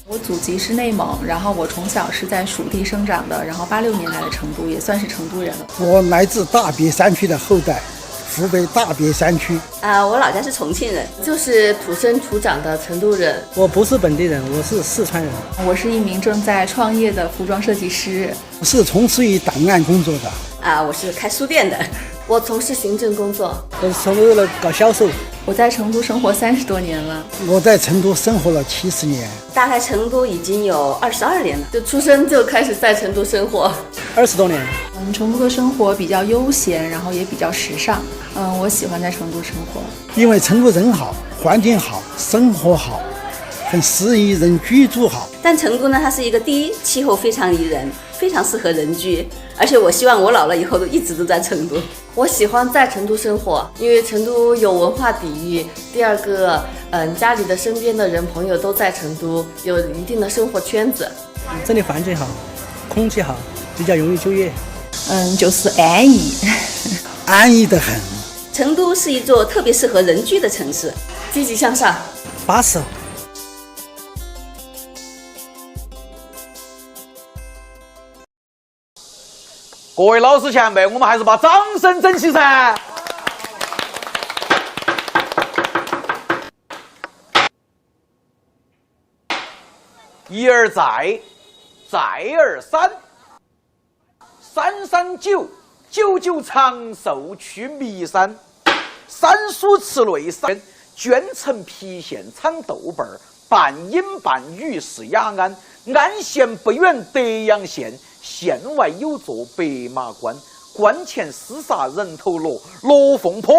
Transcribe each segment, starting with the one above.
我祖籍是内蒙，然后我从小是在蜀地生长的，然后86年来的成都，也算是成都人了。我来自大别山区的后代，湖北大别山区。我老家是重庆人，就是土生土长的成都人。我不是本地人，我是四川人。我是一名正在创业的服装设计师。我是从事于档案工作的。我是开书店的。我从事行政工作。我是成都的搞销售。我在成都生活30多年了。我在成都生活了70年。大概成都已经有22年了，就出生就开始在成都生活，20多年。成都的生活比较悠闲，然后也比较时尚。我喜欢在成都生活，因为成都人好，环境好，生活好，很适宜人居住好。但成都呢，它是一个第一，气候非常宜人，非常适合人居，而且我希望我老了以后一直都在成都。我喜欢在成都生活，因为成都有文化底蕴。第二个，家里的身边的人朋友都在成都，有一定的生活圈子。这里环境好，空气好，比较容易就业。就是安逸，安逸得很。成都是一座特别适合人居的城市，积极向上。巴适。各位老师前辈，我们还是把掌声整齐噻！一而再，再而三，三三九，久久长寿去弥山。三书池内山，捐城郫县产豆瓣儿，半阴半雨是雅安。安县不远德阳县，县外有座白马关，关前厮杀人头落，罗凤坡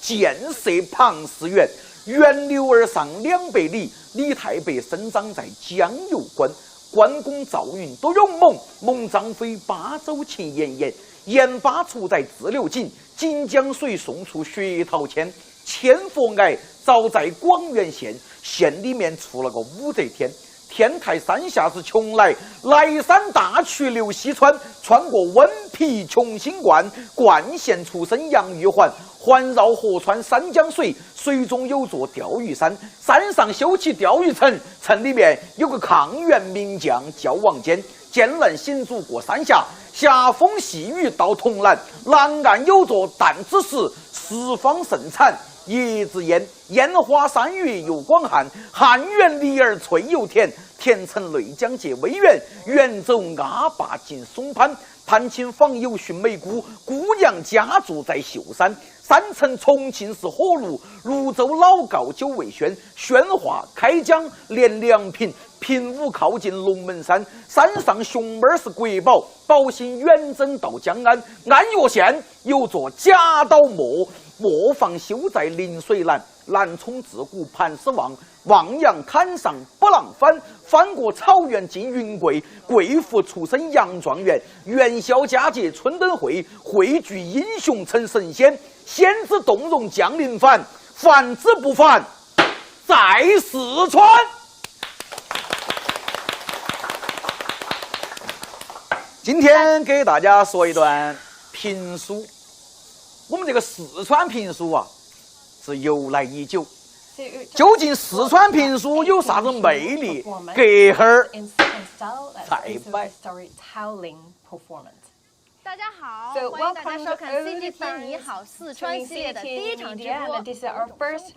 建设庞氏园，源流而上200里，李太白生长在江油关。关公赵云多勇猛，猛张飞八州秦妍妍，严巴处在自流井，锦江水送出薛涛谦。千佛崖早在广元县，县里面出了个武则天。天台山下是邛崃，莱山大渠流西川，穿过温陂穷兴观，冠县出生杨玉环，环绕河川三江水，水中有座钓鱼山，山上修起钓鱼城，城里面有个抗元名将叫王坚，坚韧行足过三峡，霞风细雨到潼南，南岸有座弹子石，四方盛产椰子烟，烟花山芋有广汉，汉源梨儿脆又甜，甜城内江界微源，远走阿坝进松潘，潘亲访友寻梅姑，姑娘家住在秀山。山城重庆是火炉，泸州老窖酒未宣，宣化开江连梁平，平武靠近龙门山，山上熊猫是国宝，宝兴远征到江安。安岳县有座贾岛磨，磨坊修在临水南，南充自古磐石望，望洋滩上不浪翻，翻过草原进云贵，贵府出身杨状元，元宵佳节春灯会，汇聚英雄成神仙，仙子动容降临凡，凡之不凡在四川。今天给大家说一段评书。我们这个四川评书啊，是由来已久。究竟四川评书有啥子魅力？隔会儿再摆。大家好，欢迎大家收看 CGTN 你好四川系列的第一场直播。This is our first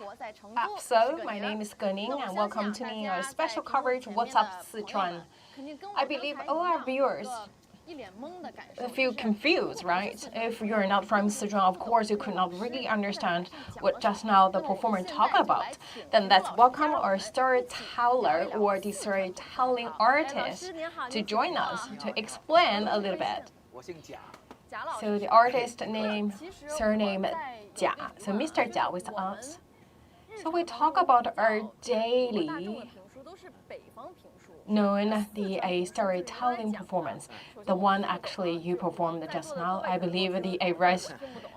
episode. My name is Guning, and welcome to our special coverage. What's up, Sichuan? I believe all our viewers feel confused, right? If you're not from Sichuan, of course, you could not really understand what just now the performer talked about. Then let's welcome our storyteller or the storytelling artist to join us to explain a little bit. So the artist name, surname Jia. So Mr. Jia with us. So we talk about our daily known the storytelling performance, the one actually you performed just now. I believe the rest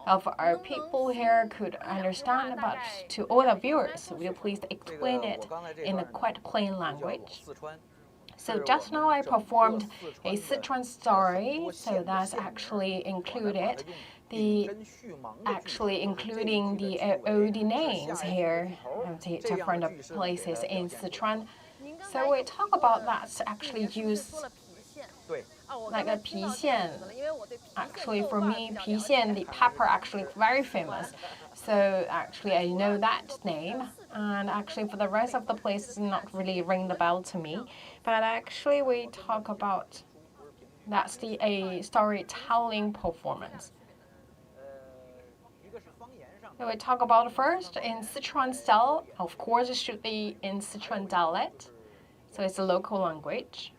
of our people here could understand, but to all the viewers, will you please explain it in a quite plain language? So just now I performed a Sichuan story, so that's actually included including the old names here of the different places in Sichuan. So we talk about that actually use like a 郫县. Actually, for me, 郫县, the pepper actually very famous. So actually, I know that name. And actually, for the rest of the places, not really ring the bell to me. But actually, we talk about that's a storytelling performance. So we talk about first in Sichuan style. Of course, it should be in Sichuan dialect. So it's a local language.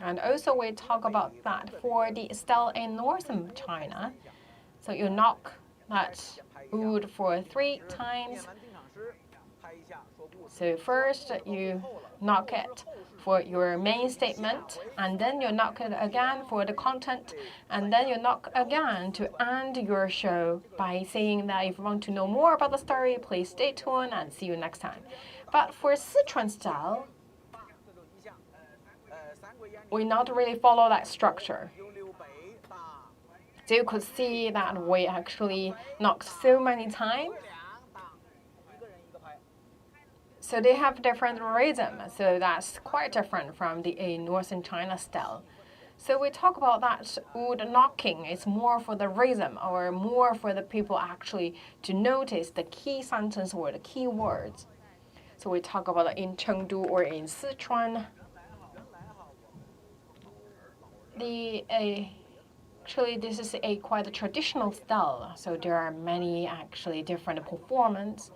And also we talk about that for the style in northern China. So you knock that wood for 3 times. So first you knock it for your main statement, and then you knock it again for the content, and then you knock again to end your show by saying that if you want to know more about the story, please stay tuned and see you next time. But for Sichuan style, we not really follow that structure. So you could see that we actually knocked so many times. So they have different rhythm, so that's quite different from the northern China style. So we talk about that wood knocking. It's more for the rhythm or more for the people actually to notice the key sentence or the key words. So we talk about it in Chengdu or in Sichuan. Actually, this is quite a traditional style. So there are many actually different performances.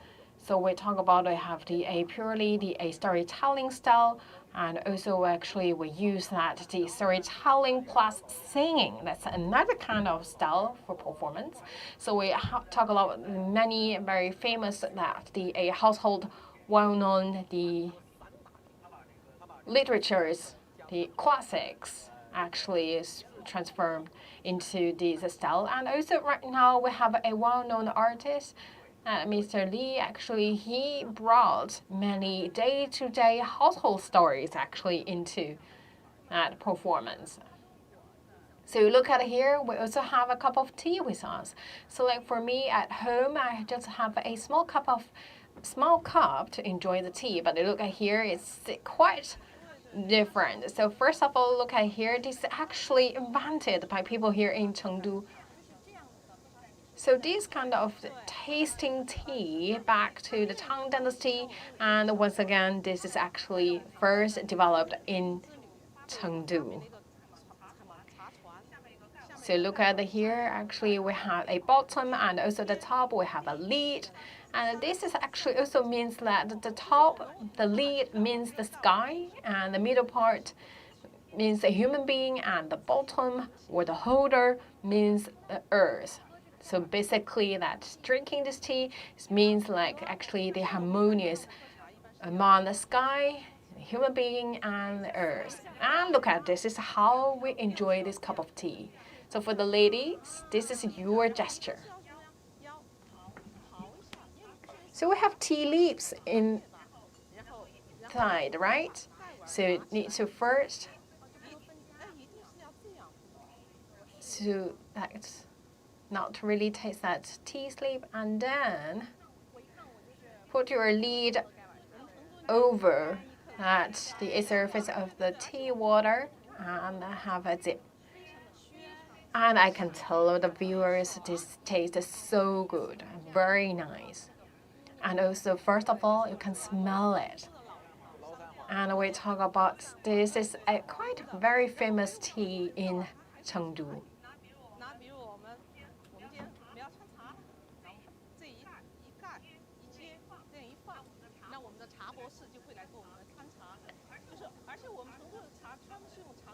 So we talk about have purely the storytelling style, and also actually we use that the storytelling plus singing. That's another kind of style for performance. So we talk about many very famous that the household well-known the literatures, the classics actually is transformed into this style. And also right now we have a well-known artist, Mr. Li. Actually, he brought many day-to-day household stories actually into that performance. So you look at here, we also have a cup of tea with us. So like for me at home, I just have a small cup to enjoy the tea. But look at here, it's quite different. So first of all, look at here, this is actually invented by people here in Chengdu. So this kind of tasting tea back to the Tang Dynasty, and once again, this is actually first developed in Chengdu. So look at here, actually we have a bottom and also the top we have a lid. And this is actually also means that the top, the lid means the sky, and the middle part means a human being, and the bottom or the holder means the earth. So basically that drinking this tea means like actually the harmonious among the sky, the human being, and the earth. And look at this is how we enjoy this cup of tea. So for the ladies, this is your gesture. So we have tea leaves inside, right? So you need to first, so that's not really taste that tea leaf, and then put your lid over at the surface of the tea water and have a dip. And I can tell the viewers this tastes so good, very nice. And also, first of all, you can smell it. And we talk about this is a quite very famous tea in Chengdu.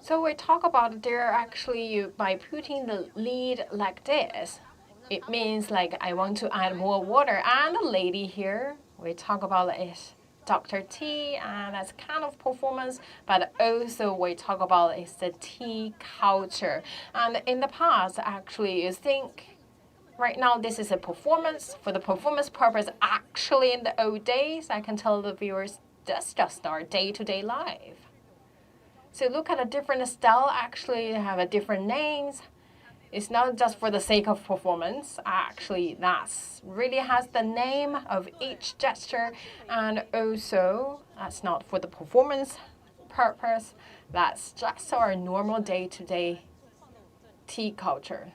So we talk about there actually by putting the lid like this, it means like I want to add more water. And the lady here, we talk about it, Dr. T, and that's kind of performance, but also we talk about is the tea culture. And in the past, actually, you think right now this is a performance for the performance purpose. Actually, in the old days, I can tell the viewers that's just our day-to-day life. So look at a different style. Actually, they have a different names. It's not just for the sake of performance. Actually, that's really has the name of each gesture, and also that's not for the performance purpose. That's just our normal day-to-day tea culture.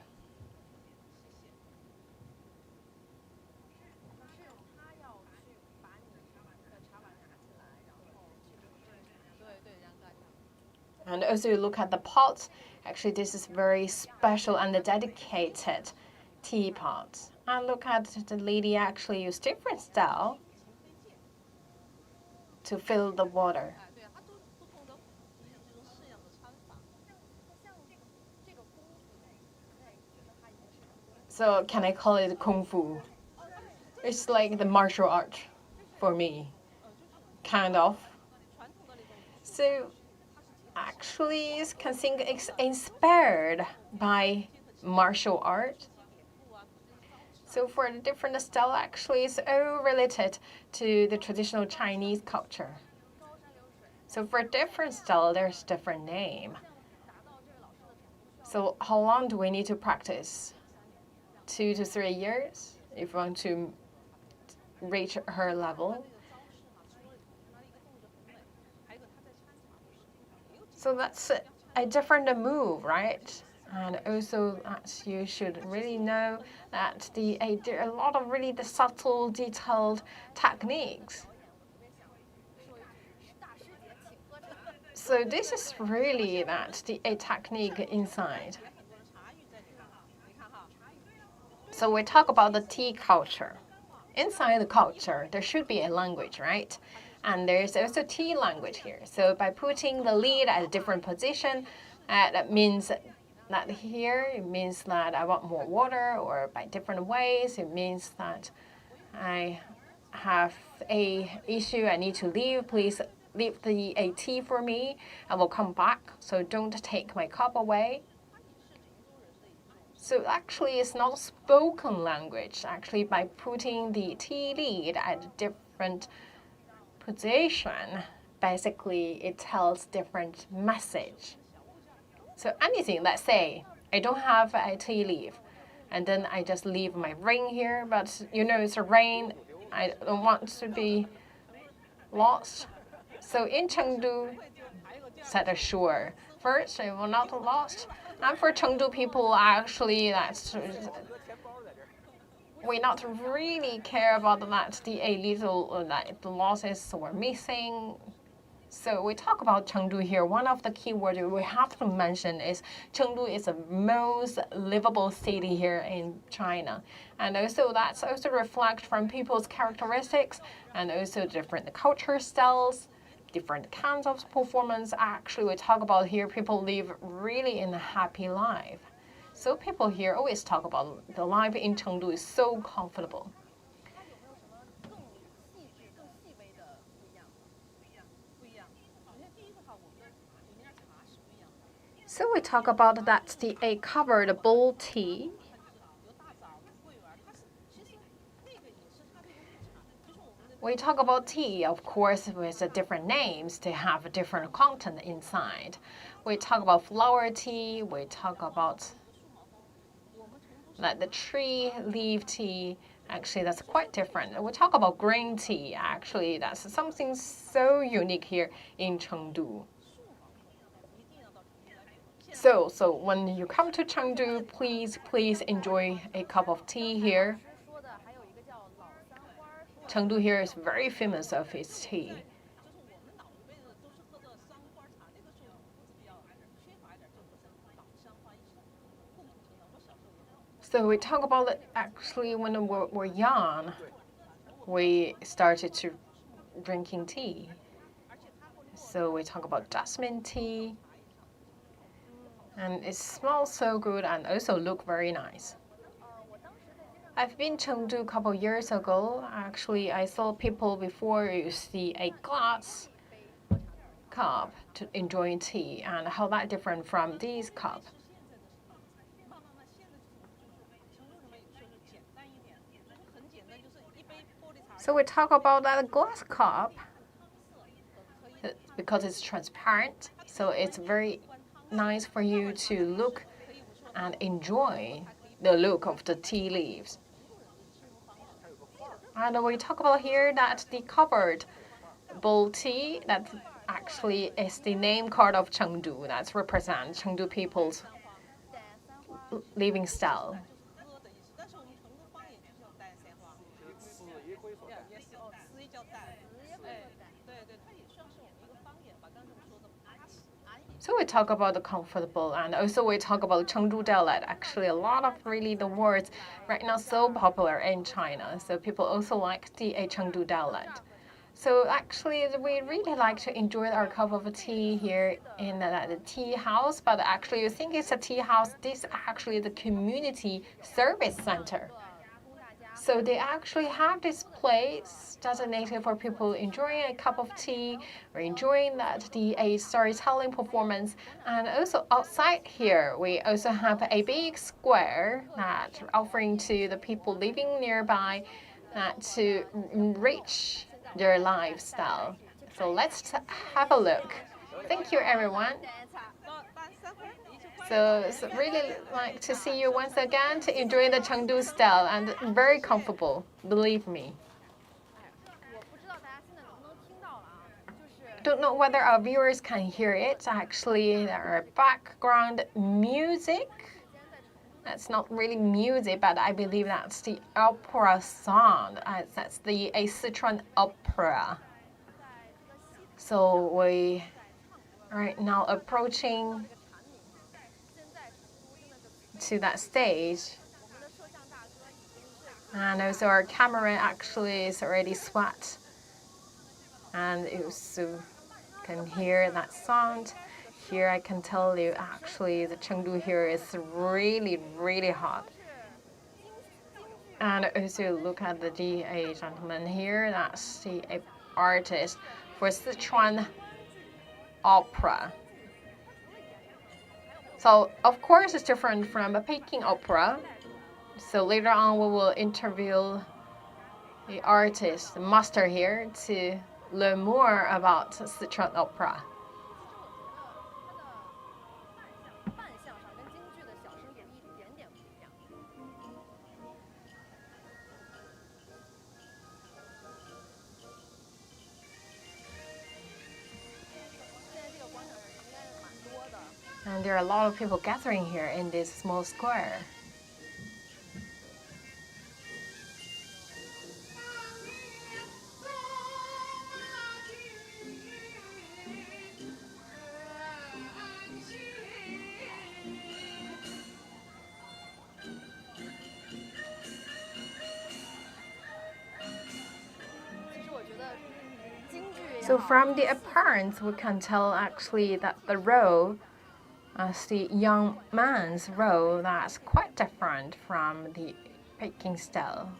And also look at the pots. Actually, this is very special and dedicated teapot. And look at the lady actually use different style to fill the water. So can I call it kung fu? It's like the martial art for me, kind of. So actually, you can think it's inspired by martial art. So for the different style, actually, it's all related to the traditional Chinese culture. So for different style, there's different name. So how long do we need to practice? 2 to 3 years if we want to reach her level. So that's a different move, right? And also that you should really know that there are a lot of really the subtle, detailed techniques. So this is really a technique inside. So we talk about the tea culture. Inside the culture, there should be a language, right? And there's also tea language here. So by putting the lead at a different position, that means that here, it means that I want more water, or by different ways, it means that I have a issue, I need to leave, please leave a tea for me, I will come back, so don't take my cup away. So actually, it's not spoken language. Actually, by putting the tea lead at a different position, basically it tells different message. So anything, let's say I don't have a tea leaf, and then I just leave my ring here, but you know it's a rain, I don't want to be lost. So in Chengdu, set ashore. First, I will not lost. And for Chengdu people, actually, we not really care about that the losses were missing. So we talk about Chengdu here. One of the keywords we have to mention is Chengdu is the most livable city here in China. And also that's also reflect from people's characteristics and also different culture styles, different kinds of performance. Actually, we talk about here people live really in a happy life. So people here always talk about the life in Chengdu is so comfortable. So we talk about that a covered bowl tea. We talk about tea, of course, with different names to have different content inside. We talk about flower tea. We talk about the tree leaf tea. Actually, that's quite different. We talk about green tea. Actually, that's something so unique here in Chengdu. So when you come to Chengdu, please enjoy a cup of tea here. Chengdu here is very famous of its tea. So we talk about it actually when we were young, we started to drinking tea. So we talk about jasmine tea. And it smells so good and also look very nice. I've been to Chengdu a couple years ago. Actually, I saw people before use a glass cup to enjoy tea, and how that different from this cup. So we talk about that glass cup because it's transparent, so it's very nice for you to look and enjoy the look of the tea leaves. And we talk about here that the covered bowl tea, that actually is the name card of Chengdu that represents Chengdu people's living style. So we talk about the comfortable, and also we talk about Chengdu dialect. Actually, a lot of really the words right now so popular in China. So people also like the Chengdu dialect. So actually, we really like to enjoy our cup of tea here in the tea house. But actually, you think it's a tea house. This is actually the community service center. So they actually have this place designated for people enjoying a cup of tea or enjoying a storytelling performance. And also outside here, we also have a big square that offering to the people living nearby to enrich their lifestyle. So let's have a look. Thank you, everyone. So really like to see you once again to enjoy the Chengdu style and very comfortable, believe me. Don't know whether our viewers can hear it. Actually, there are background music. That's not really music, but I believe that's the opera song. That's the Sichuan Opera. So we right now approaching to that stage, and also our camera actually is already sweat, and you also can hear that sound. Here I can tell you actually the Chengdu here is really, really hot. And also look at the DA gentleman here, that's the artist for Sichuan Opera. So, of course, it's different from a Peking opera. So later on, we will interview the artist, the master here, to learn more about Sichuan opera. And there are a lot of people gathering here in this small square. So from the appearance, we can tell actually that the role as the young man's role, that's quite different from the Peking style.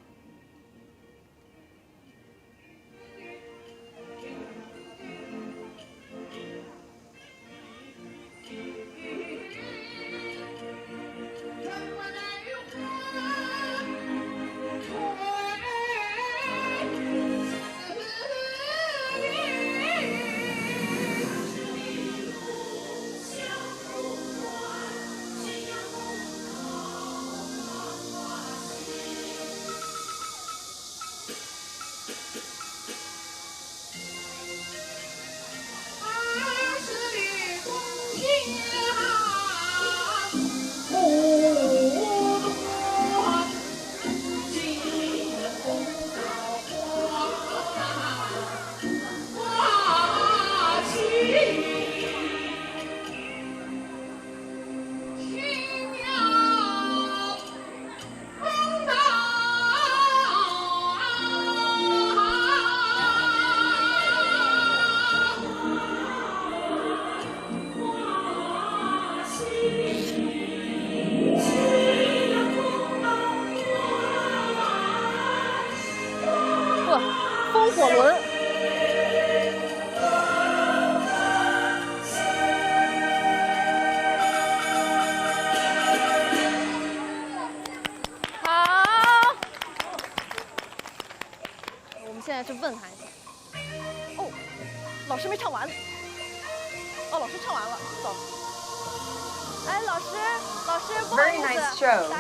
Very nice show.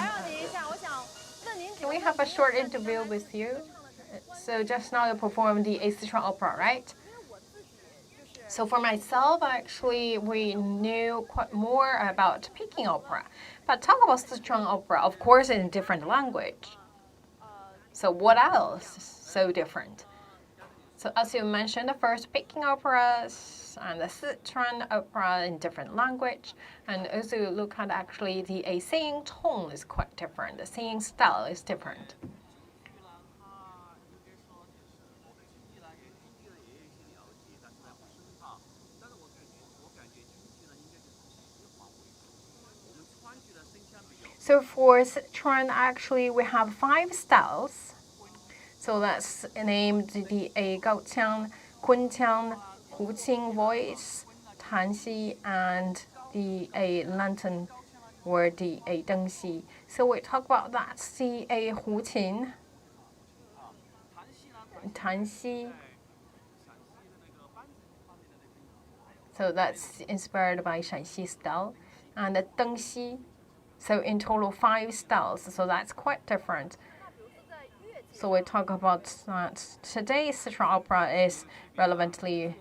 Can we have a short interview with you? So just now you performed the Sichuan Opera, right? So for myself, actually, we knew quite more about Peking opera. But talk about Sichuan opera, of course, in a different language. So what else is so different? So as you mentioned, the first Peking operas and the Sichuan opera in different language. And also look at actually the singing tone is quite different. The singing style is different. So for Sichuan, actually, we have 5 styles. So that's named the Gaoqiang, Kunqiang, Huqing voice, Tanxi, and the lantern or the Dengxi. So we talk about that. The Huqin, Tanxi. So that's inspired by Shanxi style, and the Dengxi. So in total 5 styles. So that's quite different. So we talk about that today's Sichuan opera is relevantly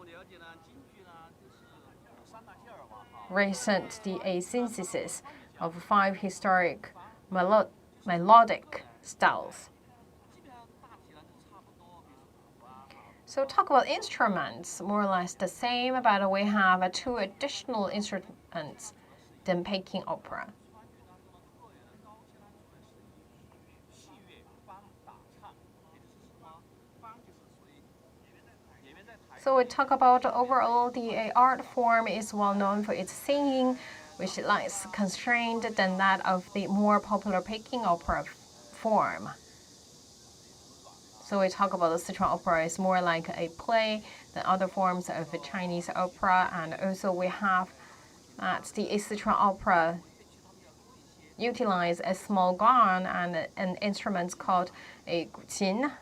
recent the synthesis of 5 historic melodic styles. So talk about instruments, more or less the same, but we have 2 additional instruments than Peking opera. So we talk about overall the art form is well known for its singing, which is less constrained than that of the more popular Peking opera form. So we talk about the Sichuan opera is more like a play than other forms of the Chinese opera, and also we have that the Sichuan opera utilize a small gong and an instrument called a guqin,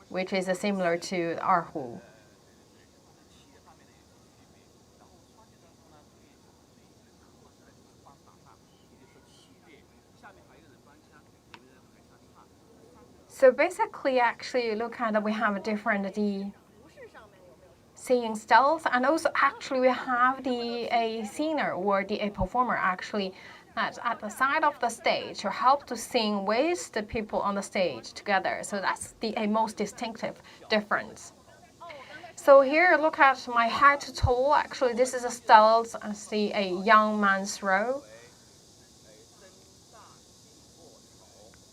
which is similar to the erhu. So basically, actually, look at we have different the singing styles, and also actually we have a singer or a performer actually that's at the side of the stage to help to sing with the people on the stage together. So that's the most distinctive difference. So here, look at my head to toe. Actually, this is a style as a young man's role.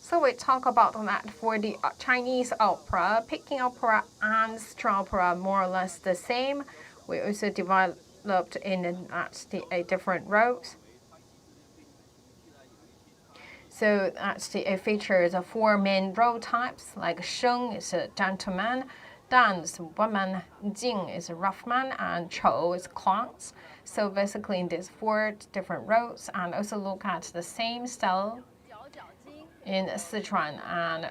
So we talk about that for the Chinese opera, Peking opera and Sichuan opera, more or less the same. We also developed in the different roles. So it features 4 main role types, like Sheng is a gentleman, Dan is a woman, Jing is a rough man, and Chou is clowns. So basically in these 4 different roles, and also look at the same style in Sichuan. And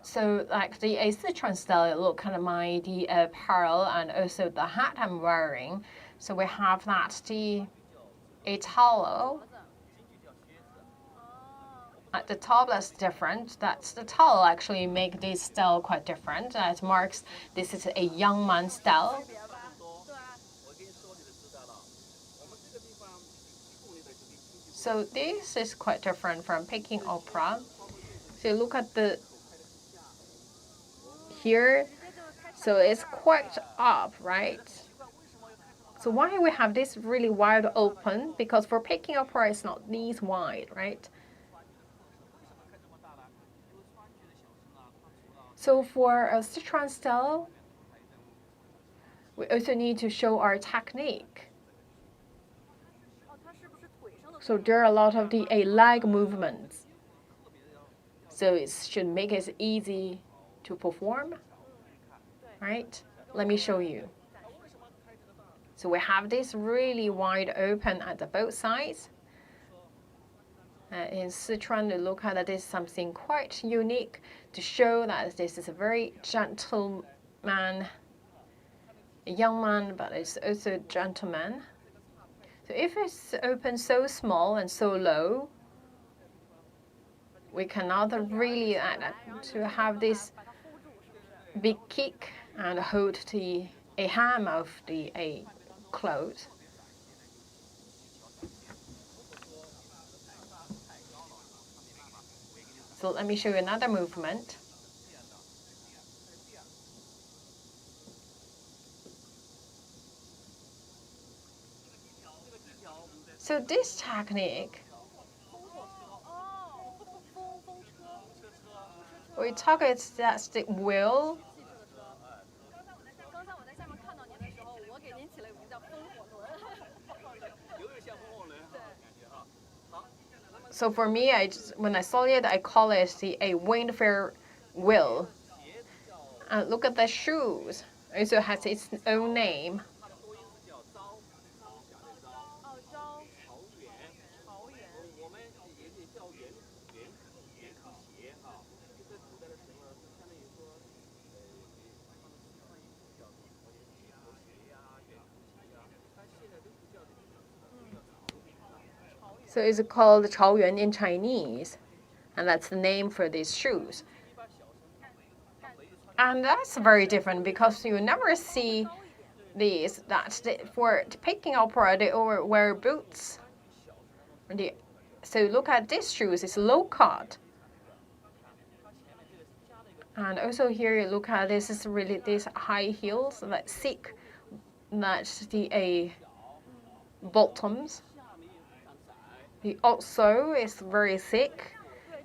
so like the Sichuan style, look at the apparel and also the hat I'm wearing. So we have that a towel. At the top, that's different. That's the towel actually make this style quite different. That marks this is a young man style. So this is quite different from Peking opera. So look at the here. So it's quite up, right? So why we have this really wide open? Because for Peking opera, it's not this wide, right? So for a Sichuan style, we also need to show our technique. So there are a lot of the leg movements. So it should make it easy to perform, right? Let me show you. So we have this really wide open at the both sides. In Sichuan, we look at this something quite unique to show that this is a very gentleman a young man, but it's also a gentleman. So if it's open so small and so low, we cannot really to have this big kick and hold a hem of the clothes. So let me show you another movement. So this technique, we talk it's that's the wheel. So for me, when I saw it, I call it a windfair wheel. And look at the shoes. It also has its own name. So it's called Chaoyuan in Chinese, and that's the name for these shoes. And that's very different because you never see these. For Peking opera, they wear boots. So look at these shoes. It's low cut. And also here you look at this is really these high heels, like thick, that's the bottoms. The outsole is very thick.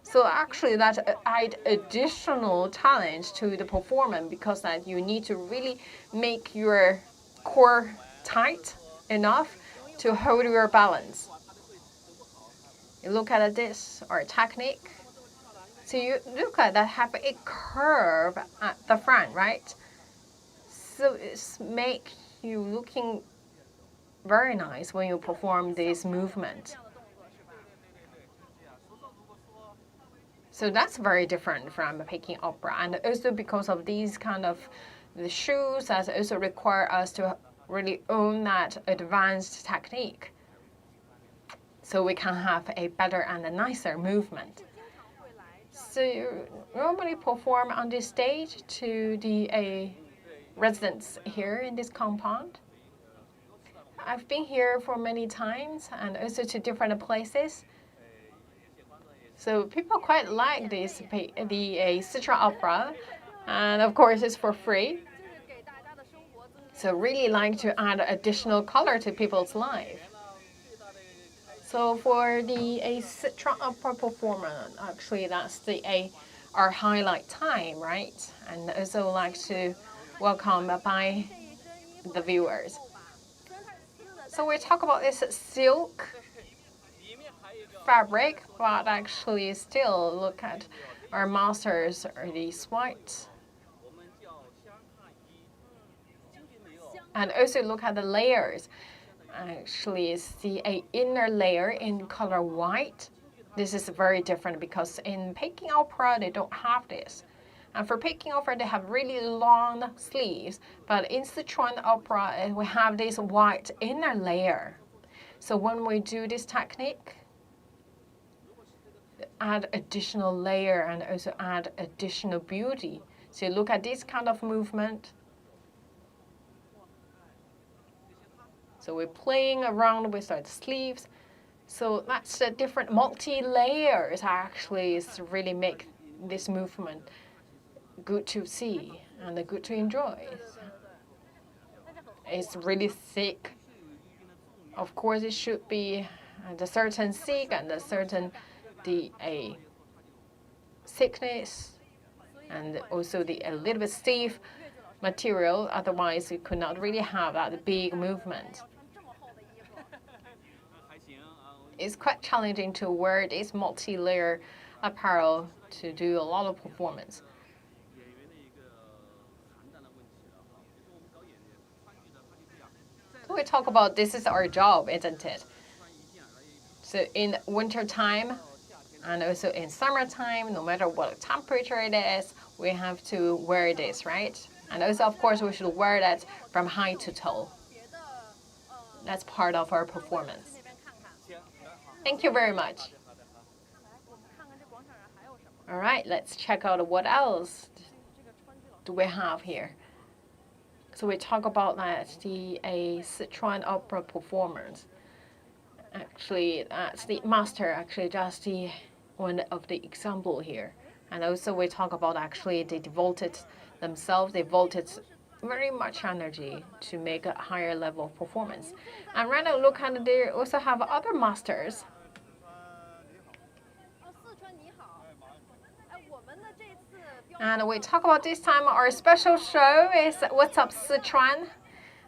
So actually that add additional challenge to the performance because that you need to really make your core tight enough to hold your balance. You look at this or technique. So you look at that have a curve at the front, right? So it's make you looking very nice when you perform this movement. So that's very different from Peking opera, and also because of these kind of the shoes that also require us to really own that advanced technique, so we can have a better and a nicer movement. So you normally perform on this stage to the residents here in this compound. I've been here for many times and also to different places. So people quite like the Sichuan Opera, and of course it's for free. So really like to add additional color to people's life. So for the Sichuan Opera performance, actually that's our highlight time, right? And also like to welcome by the viewers. So we talk about this silk fabric, but actually still look at our masters are these white. And also look at the layers. Actually, it's the inner layer in color white. This is very different because in Peking opera, they don't have this. And for Peking opera, they have really long sleeves. But in Sichuan opera, we have this white inner layer. So when we do this technique, add additional layer and also add additional beauty. So you look at this kind of movement. So we're playing around with our sleeves. So that's the different multi-layers actually is really make this movement good to see and good to enjoy. It's really thick. Of course, it should be the certain thick and the certain thickness, and also a little bit stiff material. Otherwise, you could not really have that big movement. It's quite challenging to wear this multi-layer apparel to do a lot of performance. So we talk about this is our job, isn't it? So in winter time and also in summertime, no matter what temperature it is, we have to wear this, right? And also, of course, we should wear that from head to toe. That's part of our performance. Thank you very much. All right, let's check out what else do we have here. So we talk about that a Sichuan Opera performance. Actually, that's the master. Actually, just the one of the example here. And also we talk about actually they devoted themselves. They devoted very much energy to make a higher level of performance. And right now, look at they also have other masters. And we talk about this time our special show is What's Up Sichuan.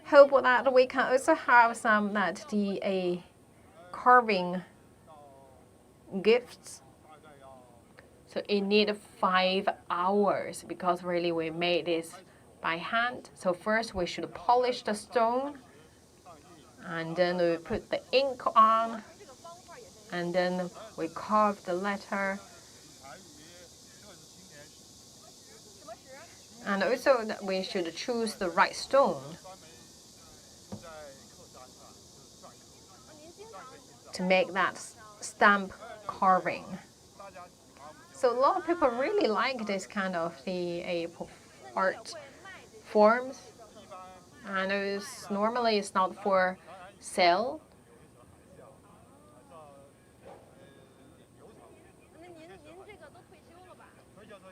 Hope that we can also have some that the carving gifts. So it need 5 hours because really we made this by hand. So first we should polish the stone, and then we put the ink on, and then we carve the letter. And also that we should choose the right stone to make that stamp carving. So a lot of people really like this kind of the art forms, and normally it's not for sale.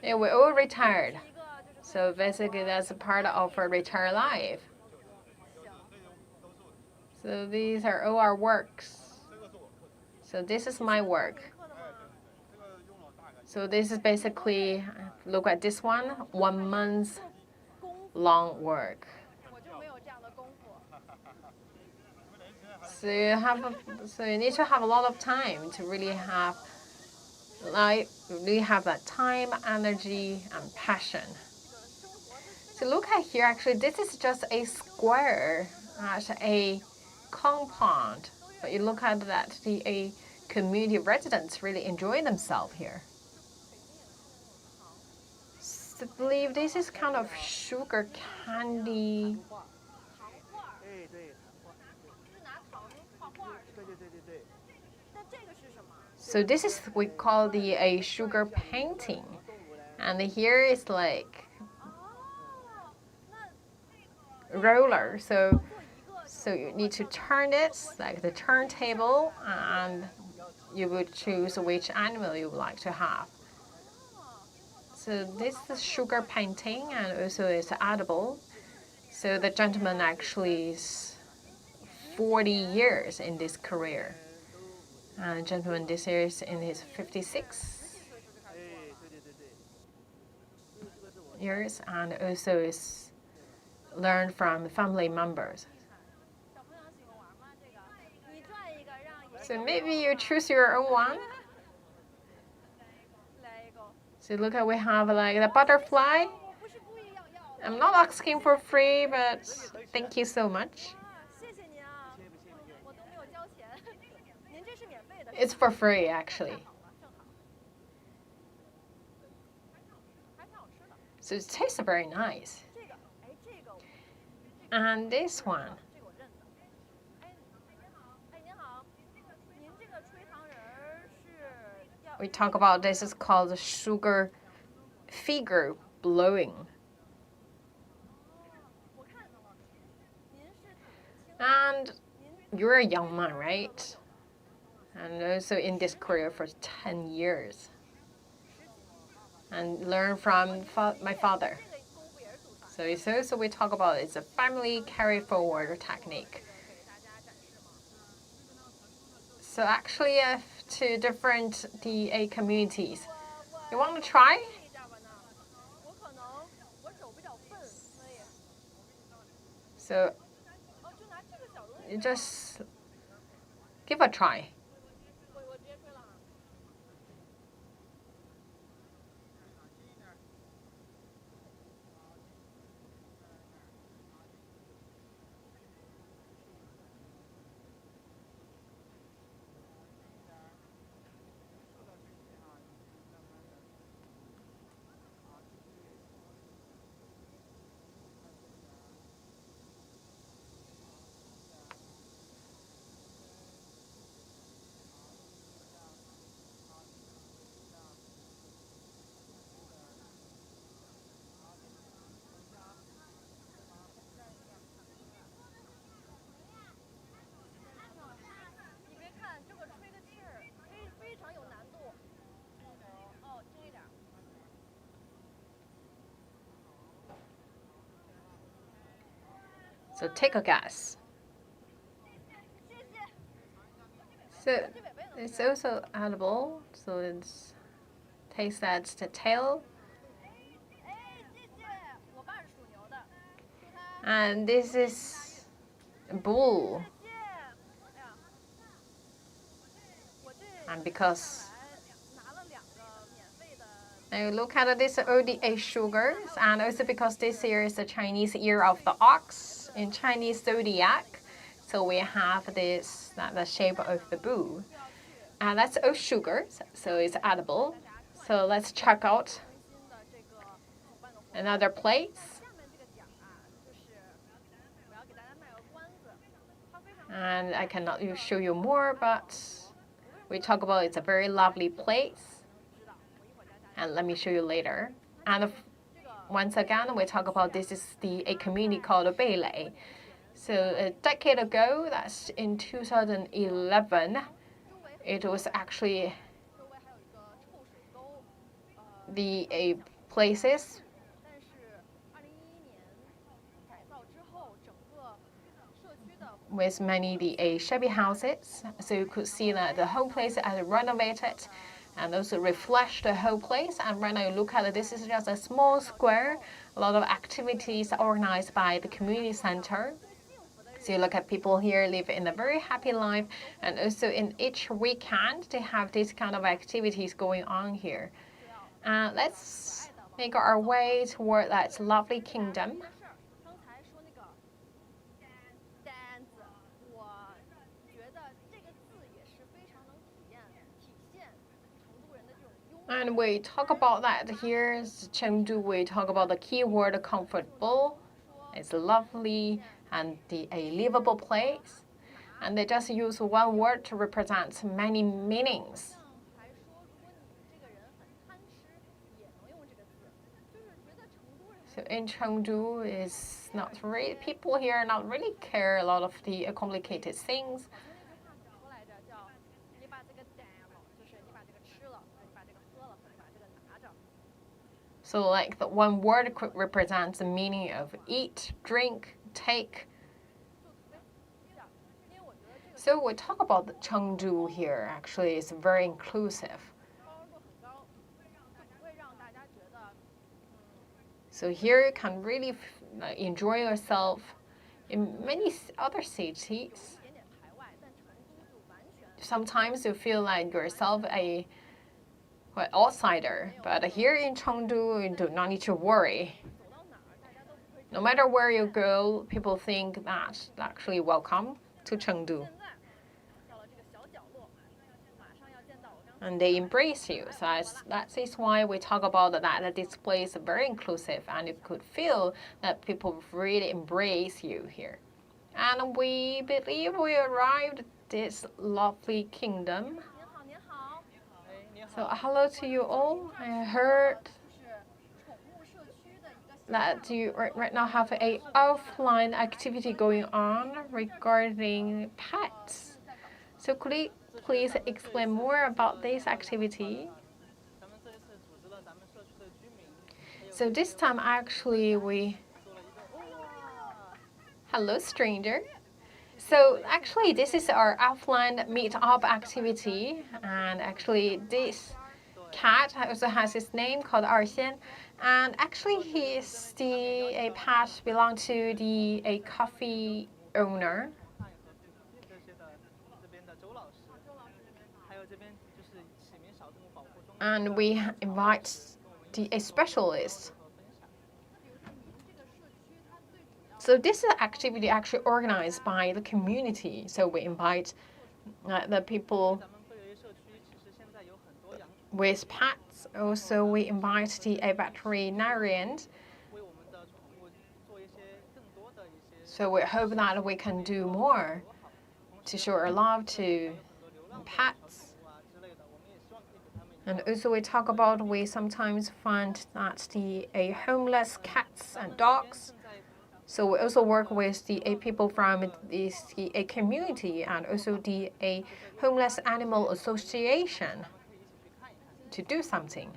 Yeah, we're all retired. So basically that's a part of our retired life. So these are all our works. So this is my work. So this is basically, look at this one, 1 month long work. So you need to have a lot of time to really have that time, energy, and passion. So look at here, actually, this is just a square at a compound. But you look at that, the community residents really enjoy themselves here. So I believe this is kind of sugar candy. So this is we call a sugar painting, and here is like roller. So you need to turn it like the turntable, and you would choose which animal you would like to have. So this is sugar painting, and also it's edible. So the gentleman actually is 40 years in this career. And the gentleman this year is in his 56 years, and also is learned from family members. So maybe you choose your own one. So look at we have like the butterfly. I'm not asking for free, but thank you so much. It's for free, actually. So it tastes very nice. And this one. We talk about this is called the sugar figure blowing. And you're a young man, right? And also in this career for 10 years. And learn from my father. So it's also we talk about it's a family carry forward technique. So actually to different communities. You want to try? So you just give a try. So take a guess. So it's also edible. So it tastes at the tail. And this is bull. And because now look at this ODA sugars, and also because this year is the Chinese year of the ox in Chinese zodiac, so we have this the shape of the bull, and that's all sugars, so it's edible. So let's check out another place. And I cannot show you more, but we talk about it's a very lovely place. And let me show you later. And once again, we talk about this is a community called Beilei. So a decade ago, that's in 2011, it was actually the places with many the shabby houses. So you could see that the whole place is renovated and also refresh the whole place. And right now you look at it, this is just a small square, a lot of activities organized by the community center. So you look at people here live in a very happy life, and also in each weekend they have these kind of activities going on here. Let's make our way toward that lovely kingdom. And we talk about that here. Chengdu, we talk about the keyword comfortable. It's lovely and a livable place. And they just use one word to represent many meanings. So in Chengdu, is not really, people here not really care a lot of the complicated things. So like the one word represents the meaning of eat, drink, take. So we talk about the Chengdu here. Actually, it's very inclusive. So here you can really enjoy yourself. In many other cities, sometimes you feel like yourself a outsider, but here in Chengdu, you do not need to worry. No matter where you go, people think that actually welcome to Chengdu. And they embrace you. So that is why we talk about that this place is very inclusive, and you could feel that people really embrace you here. And we believe we arrived at this lovely kingdom. So hello to you all. I heard that you right now have an offline activity going on regarding pets. So could you please explain more about this activity? So this time actually hello stranger. So actually this is our offline meet-up activity, and actually this cat also has his name called Arxian, and actually he is a pet belong to a coffee owner. And we invite a specialist. So this is an activity actually organized by the community. So we invite the people with pets. Also, we invite a veterinarian. So we hope that we can do more to show our love to pets. And also we talk about we sometimes find that a homeless cats and dogs. So we also work with the people from a community and also a homeless animal association to do something.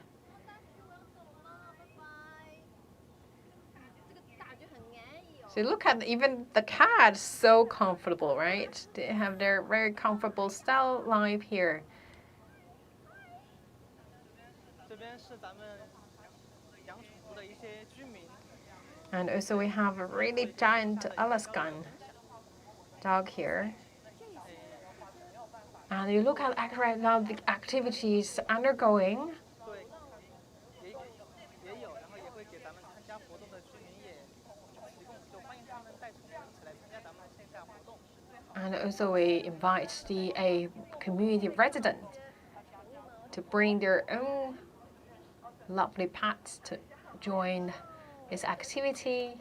So look at even the cat, so comfortable, right? They have their very comfortable style life here. And also we have a really giant Alaskan dog here. And you look at right now the activities undergoing. And also we invite a community resident to bring their own lovely pets to join this activity.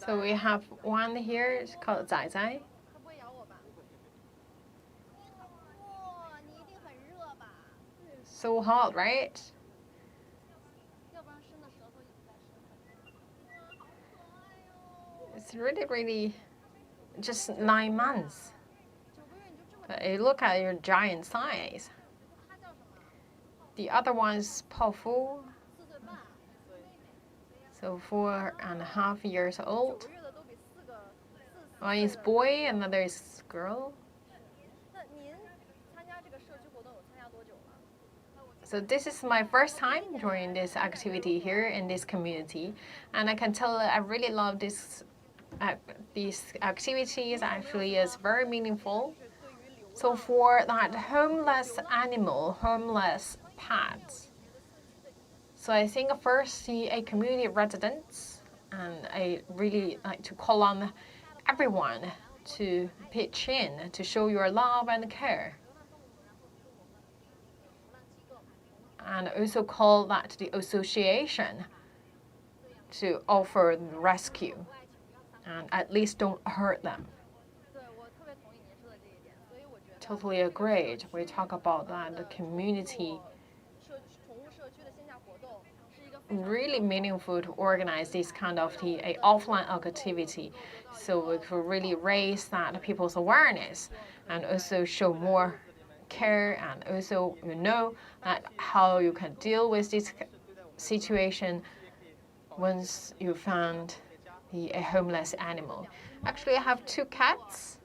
So we have one here, it's called Zai Zai. So hot, right? It's really just 9 months. But you look at your giant size. The other one's Pofu. So 4.5 years old. One is boy, another is girl. So this is my first time joining this activity here in this community, and I can tell I really love these activities. Actually, is very meaningful. So for that homeless animal, homeless pets. So I think first a community residents, and I really like to call on everyone to pitch in to show your love and care. And also call that the association to offer rescue and at least don't hurt them. Totally agreed. We talk about that the community really meaningful to organize this kind of a offline activity, so we could really raise that people's awareness and also show more care, and also know that how you can deal with this situation once you found a homeless animal. Actually, I have 2 cats.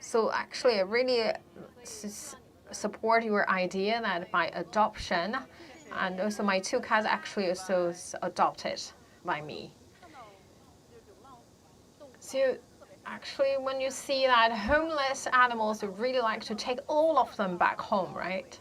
So actually, I really support your idea that by adoption, and also my 2 cats actually also adopted by me. So actually, when you see that homeless animals really like to take all of them back home, right?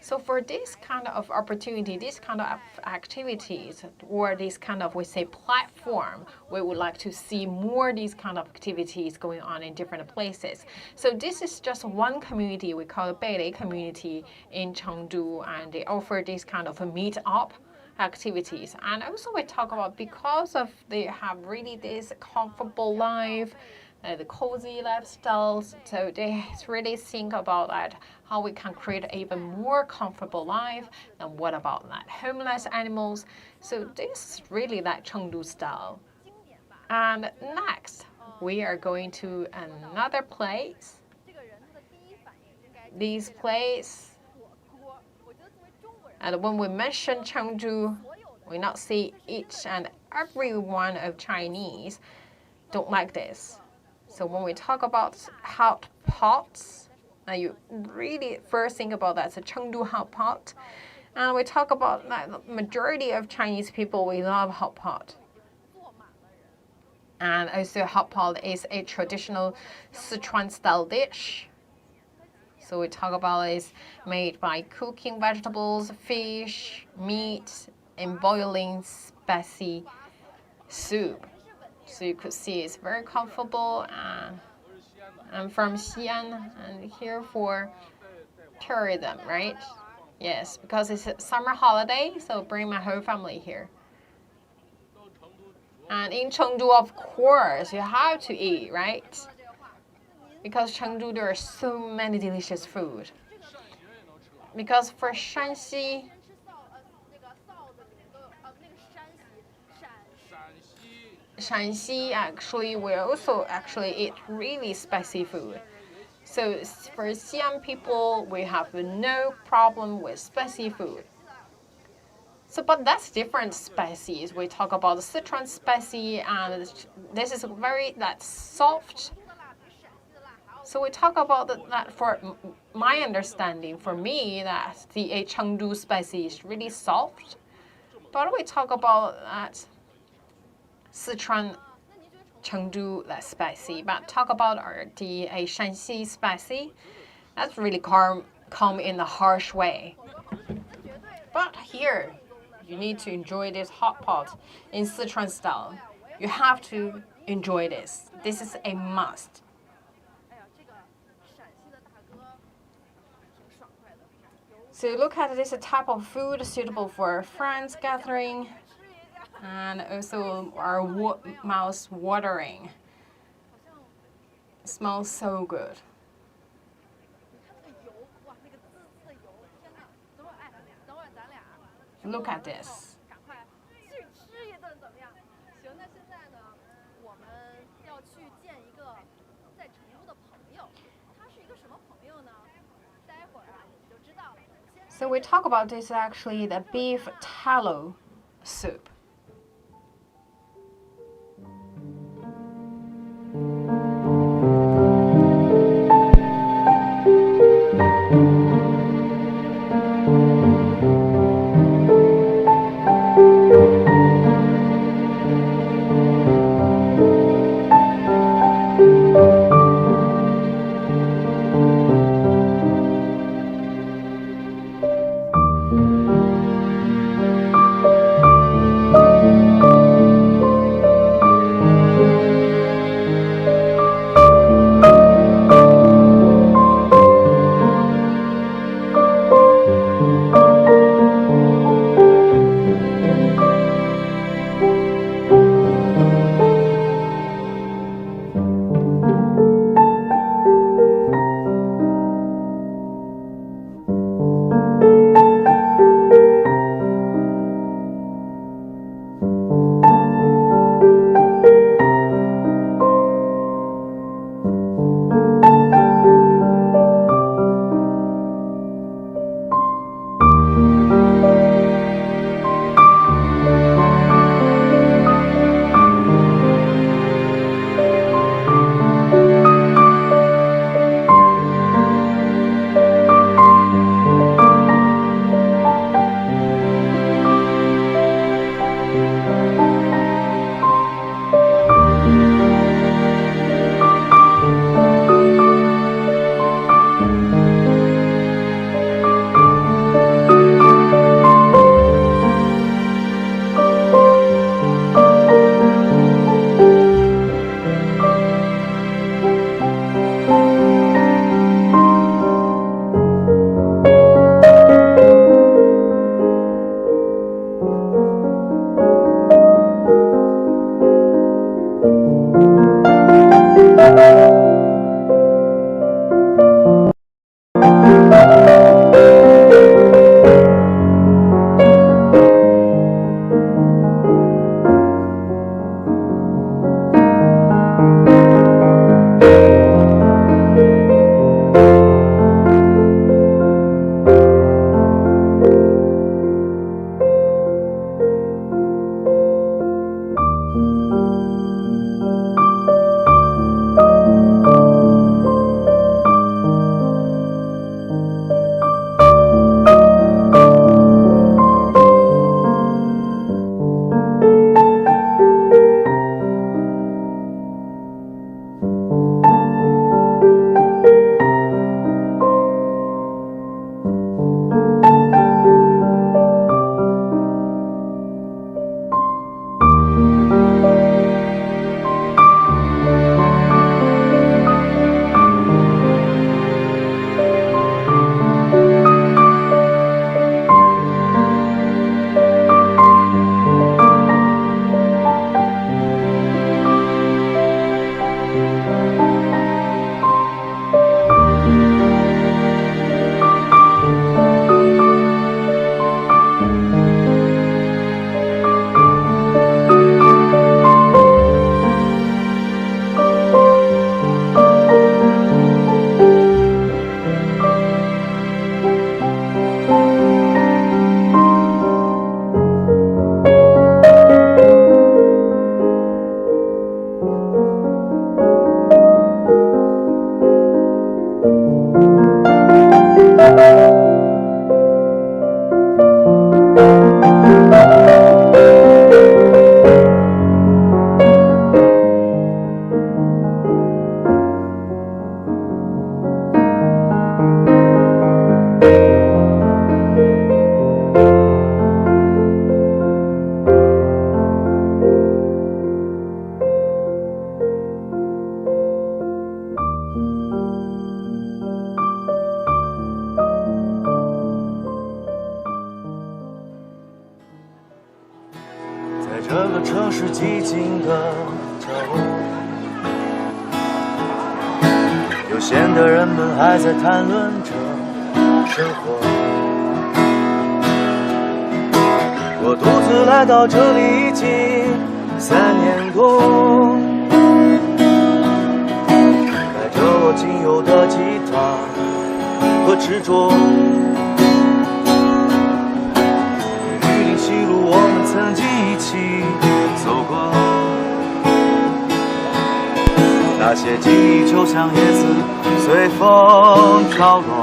So for this kind of opportunity, this kind of activities, or this kind of, we say, platform, we would like to see more these kind of activities going on in different places. So this is just one community, we call it Beilei community in Chengdu, and they offer this kind of a meet-up activities. And also we talk about, because of they have really this comfortable life, the cozy lifestyles, so they really think about that, how we can create even more comfortable life, and what about that homeless animals. So this is really that Chengdu style. And next, we are going to another place. This place, and when we mention Chengdu, we not see each and every one of Chinese don't like this. So when we talk about hot pots, you really first think about that's a Chengdu hot pot. And we talk about that the majority of Chinese people, we love hot pot. And also hot pot is a traditional Sichuan style dish. So we talk about is made by cooking vegetables, fish, meat, and boiling spicy soup. So you could see it's very comfortable. I'm from Xi'an, and here for tourism, right? Yes, because it's a summer holiday, so bring my whole family here. And in Chengdu, of course, you have to eat, right? Because Chengdu, there are so many delicious food. because for Shanxi, actually we also eat really spicy food. So for Xi'an people, we have no problem with spicy food. So, but that's different species. We talk about the Sichuan spicy, and this is that's soft. So we talk about that for my understanding, for me, that the Chengdu spicy is really soft. But we talk about that Sichuan Chengdu that's spicy. But talk about the Shanxi spicy, that's really come in a harsh way. But here, you need to enjoy this hot pot in Sichuan style. You have to enjoy this. This is a must. So look at this type of food suitable for friends gathering and also our mouth watering. It smells so good. Look at this. So we talk about this actually, the beef tallow soup. 这个城市寂静的角落，悠闲的人们还在谈论着生活。我独自来到这里已经3年多，带着我仅有的吉他和执着。玉林西路我们曾经一起走过，那些记忆就像叶子随风飘落。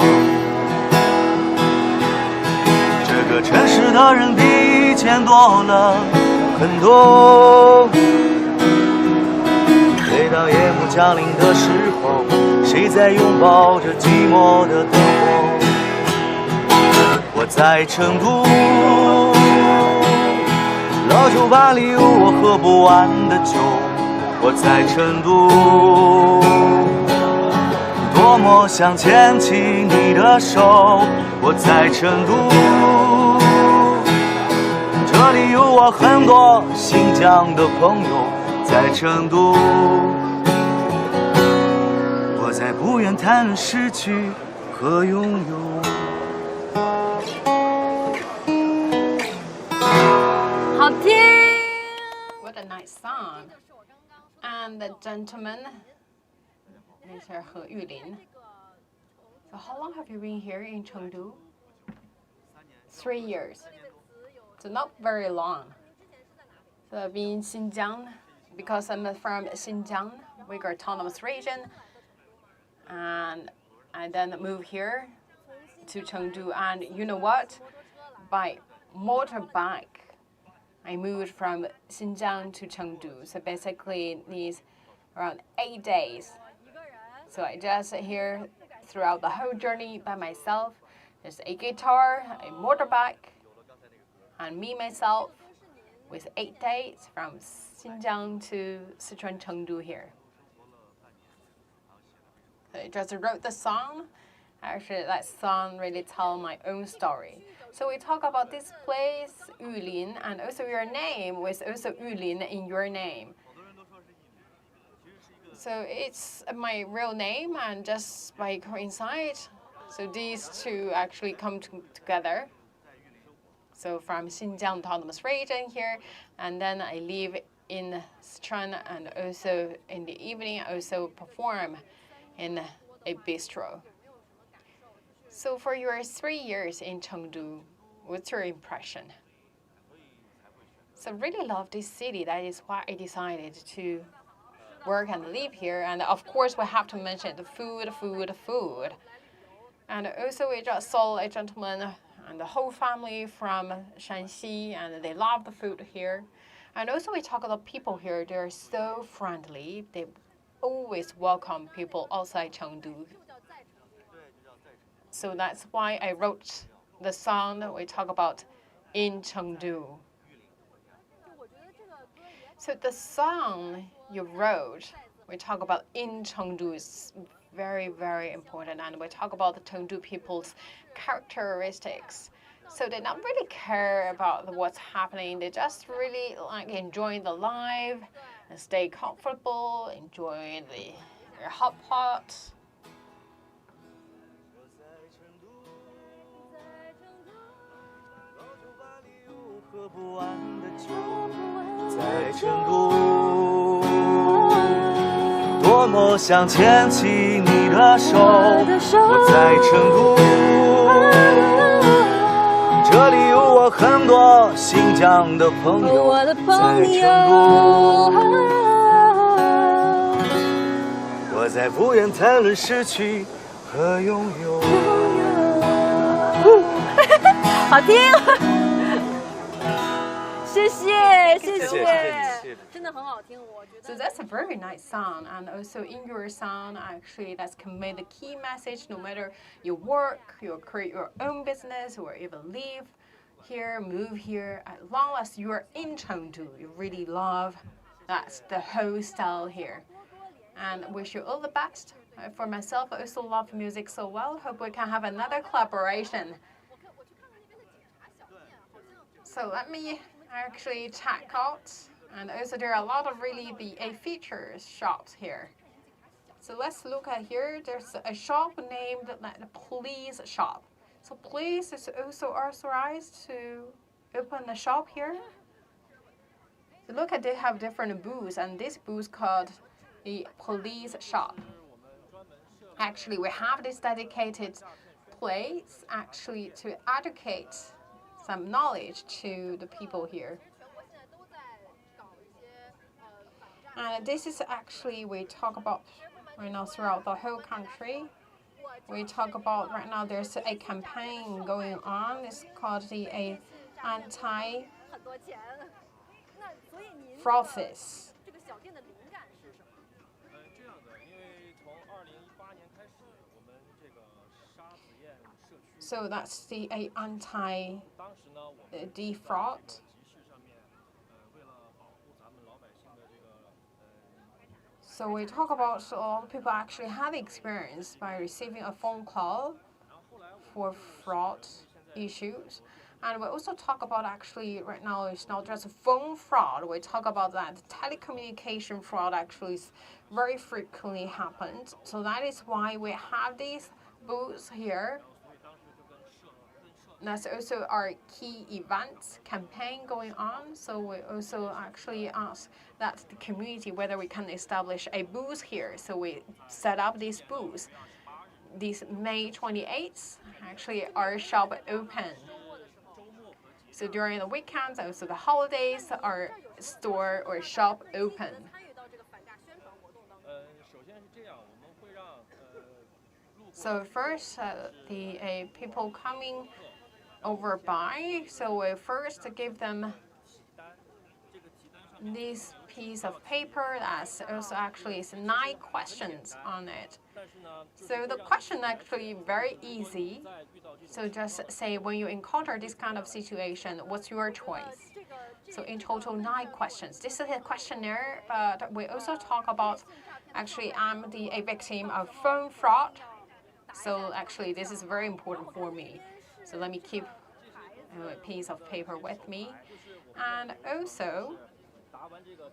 这个城市的人比以前多了很多。每当夜幕降临的时候，谁在拥抱着寂寞的灯火？我在成都，老酒吧里有我喝不完的酒。我在成都，多么想牵起你的手。我在成都，这里有我很多新疆的朋友。在成都，我在不愿谈论失去和拥有。好听 What a nice song. And the gentleman is He Yulin. So how long have you been here in Chengdu? 3 years. So not very long. So I've been in Xinjiang because I'm from Xinjiang, Uyghur Autonomous Region. And I then moved here to Chengdu. And you know what? By motorbike, I moved from Xinjiang to Chengdu. So basically it needs around 8 days. So I just here throughout the whole journey by myself. There's a guitar, a motorbike, and me myself with 8 days from Xinjiang to Sichuan Chengdu here. So I just wrote the song. Actually, that song really tells my own story. So we talk about this place, Yulin, and also your name with also Yulin in your name. So it's my real name, and just by coincidence, so these two actually come together. So from Xinjiang Autonomous Region here, and then I live in Sichuan, and also in the evening I also perform in a bistro. So for your 3 years in Chengdu, what's your impression? So really love this city. That is why I decided to work and live here. And of course, we have to mention the food. And also we just saw a gentleman and the whole family from Shanxi, and they love the food here. And also we talk about people here. They're so friendly. They always welcome people outside Chengdu. So that's why I wrote the song that we talk about in Chengdu. So the song you wrote, we talk about in Chengdu, is very, very important. And we talk about the Chengdu people's characteristics. So they don't really care about what's happening. They just really like enjoying the life and stay comfortable, enjoy their hot pot.多么想牵起你的手，我在成都，这里有我很多新疆的朋友，在成都，我在不愿谈论失去和拥有。好听，谢谢，谢谢，真的很好听，我觉得。So that's a very nice song, and also in your song, actually, that's convey the key message. No matter you work, you create your own business, or even live here, move here, as long as you're in Chengdu, you really love that's the whole style here. And wish you all the best. For myself, I also love music so well. Hope we can have another collaboration. So let me actually check out. And also there are a lot of really the features shops here. So let's look at here. There's a shop named the Police Shop. So police is also authorized to open a shop here. So look at they have different booths, and this booth called the Police Shop. Actually, we have this dedicated place actually to educate some knowledge to the people here. And this is actually we talk about right now throughout the whole country. We talk about right now there's a campaign going on. It's called the anti-fraudsters. So that's the anti-defraud. So we talk about a lot of people actually have experience by receiving a phone call for fraud issues. And we also talk about actually right now it's not just phone fraud. We talk about that telecommunication fraud actually is very frequently happens. So that is why we have these booths here. That's also our key events campaign going on. So we also actually ask that the community whether we can establish a booth here. So we set up this booth. This May 28th, actually our shop open. So during the weekends, also the holidays, our store or shop open. So first, the people coming over by, so we first give them this piece of paper that's also actually is 9 questions on it. So the question actually very easy. So just say when you encounter this kind of situation, what's your choice? So in total 9 questions. This is a questionnaire, but we also talk about actually I'm a victim of phone fraud. So actually this is very important for me. So let me keep a piece of paper with me. And also,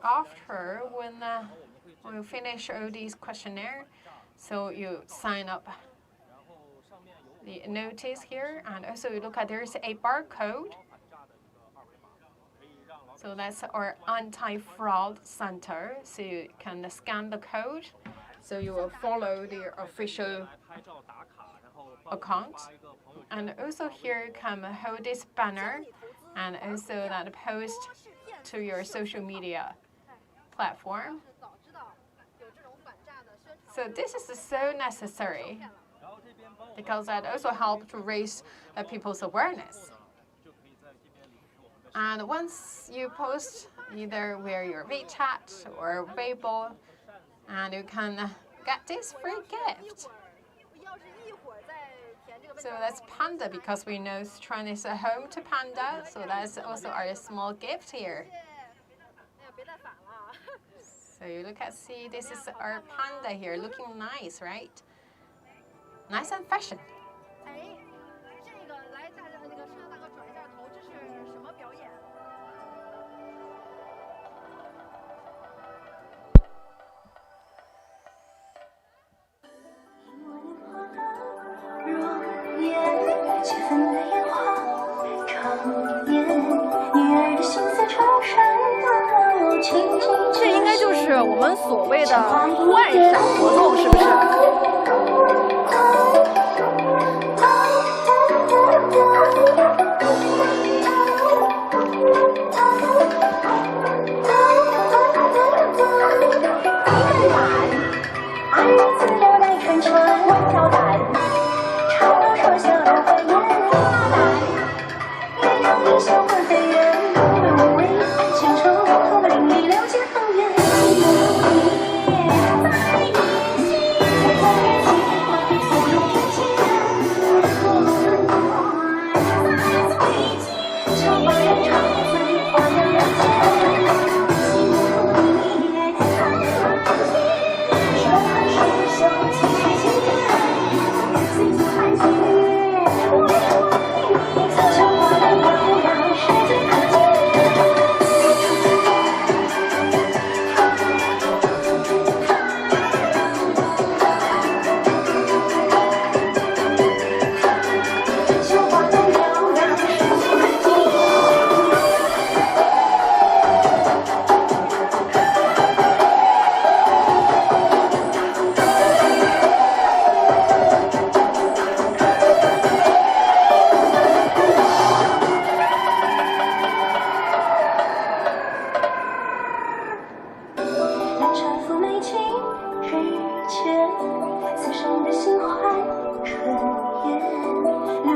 after when we finish all these questionnaire, so you sign up the notice here, and also you look at there's a barcode. So that's our anti-fraud center. So you can scan the code. So you will follow the official account. And also here you can hold this banner and also that post to your social media platform. So this is so necessary because that also helps to raise people's awareness. And once you post either via your WeChat or Livable, and you can get this free gift. So that's panda because we know Sichuan is a home to panda. So that's also our small gift here. So you look at, see, this is our panda here, looking nice, right? Nice and fashion.我们所谓的快闪活动，是不是？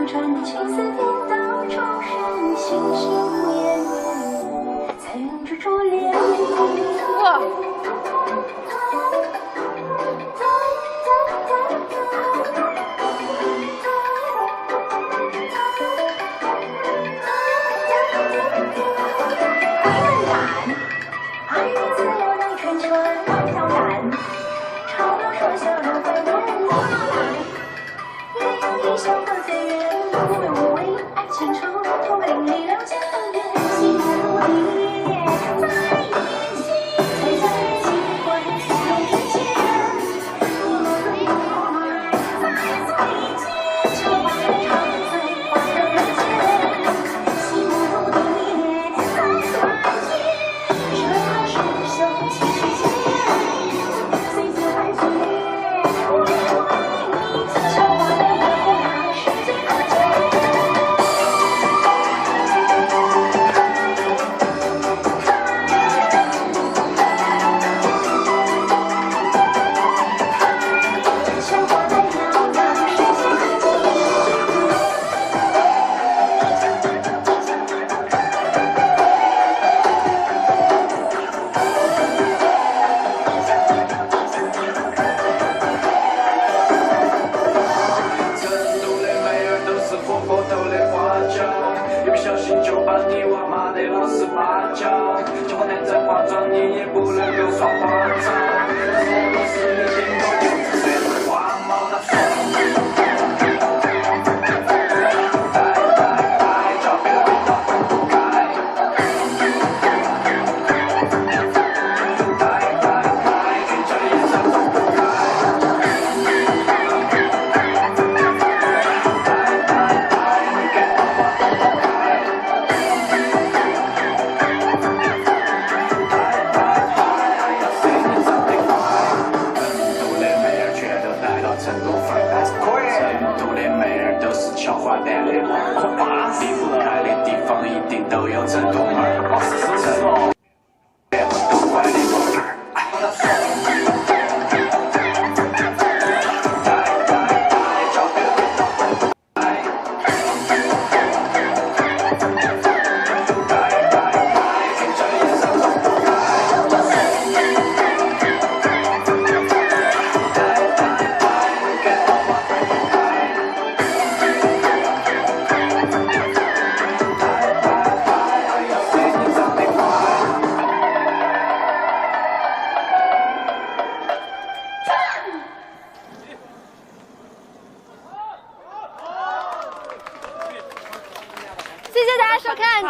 流转的青丝颠倒，众生心心念念，才能执着恋。哇！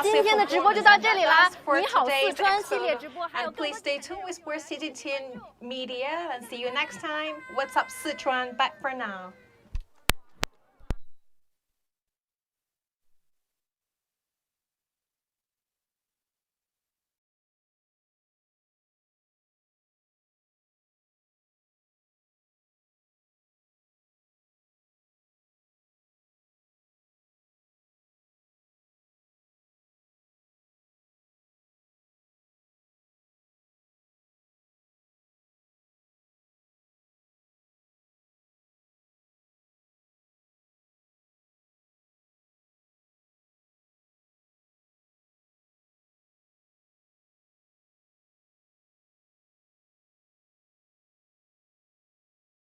今天的直播就到这里啦！你好，四川系列直播还有 Please stay tuned with CGTN Media and see you next time. What's up, Sichuan? Back for now.